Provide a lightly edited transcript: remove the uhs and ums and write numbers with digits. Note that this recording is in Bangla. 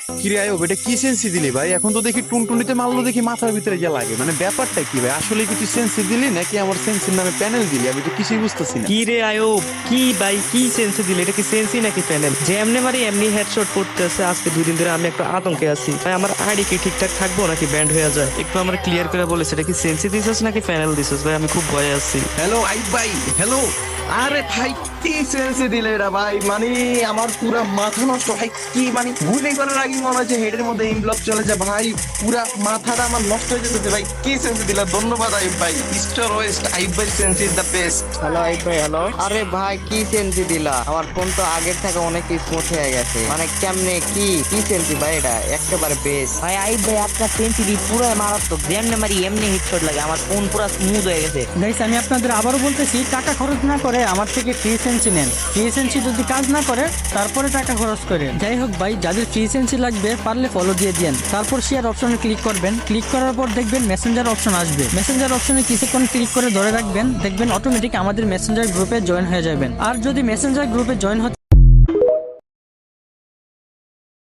কিরে আয়ো এটা কি সেন্সি দিলি ভাই? এখন তো দেখি টুনটুনিতে মারলো দেখি মাথার ভিতরে গিয়ে লাগে, মানে ব্যাপারটা কি ভাই? আসলে কিছু সেন্সি দিলি নাকি আমার সেন্সির নামে প্যানেল দিলি? আমি তো কিছুই বুঝতেছি না। কি রে আয়ুব, কি ভাই, কি সেন্সে দিলে? এটা কি সেন্সই নাকি প্যানেল? যে এমনি মারি এমনি হেডশট করতেছে। আজকে 2 দিন ধরে আমি একটা আতঙ্কে আছি ভাই। আমার আইডি কি ঠিকঠাক থাকবো নাকি ব্যান্ড হয়ে যায়? একটু আমার ক্লিয়ার করে বলেছে, এটা কি সেন্সি দিছিস নাকি প্যানেল দিছিস ভাই? আমি খুব ভয়ে আছি। হ্যালো আইব ভাই, হ্যালো। আরে ভাই কি সেন্সে দিলে এটা ভাই, মানে আমার পুরা মাথা নষ্ট ভাই। কি মানে গুলি করার আগে মনে হচ্ছে হেডের মধ্যে ইনব্লক চলে যায় ভাই। পুরা মাথাটা আমার নষ্ট হয়ে যেতেছে ভাই। কি সেন্সে দিলা? ধন্যবাদ আইব ভাই। স্টার ওয়েস্ট আইব ভাই, sense is the best. Hello আইব ভাই, হ্যালো। আরে ভাই কি সেন্সি দিলা? আমার ফোন তো আগের থেকে অনেক স্মুথ হয়ে গেছে। মানে কেমনে কি কি সেন্সি ভাই? এটা একেবারে বেস্ট। ভাই আইব ভাই, আপনার সেন্সিটিভ পুরো মারাত্মক। যেমনি মারি এমনি হেডশট লাগে। আমার ফোন পুরো স্মুথ হয়ে গেছে। গাইস, আমি আপনাদের আবারও বলতেছি, টাকা খরচ না করে আমার থেকে ফ্রি সেন্সি নেন। ফ্রি সেন্সি যদি কাজ না করে তারপরে টাকা খরচ করে। যাই হোক ভাই, যাদের ফ্রি সেন্সি লাগবে পারলে ফলো দিয়ে দেন। তারপর শেয়ার অপশনে ক্লিক করবেন। ক্লিক করার পর দেখবেন মেসেঞ্জার অপশন আসবে। মেসেঞ্জার অপশনে কিছুক্ষণ ক্লিক করে ধরে রাখবেন, দেখবেন অটোমেটিক আমাদের মেসেঞ্জার গ্রুপে জয়েন হয়ে যাবেন। আর যদি মেসেঞ্জার গ্রুপে জয়েন হতে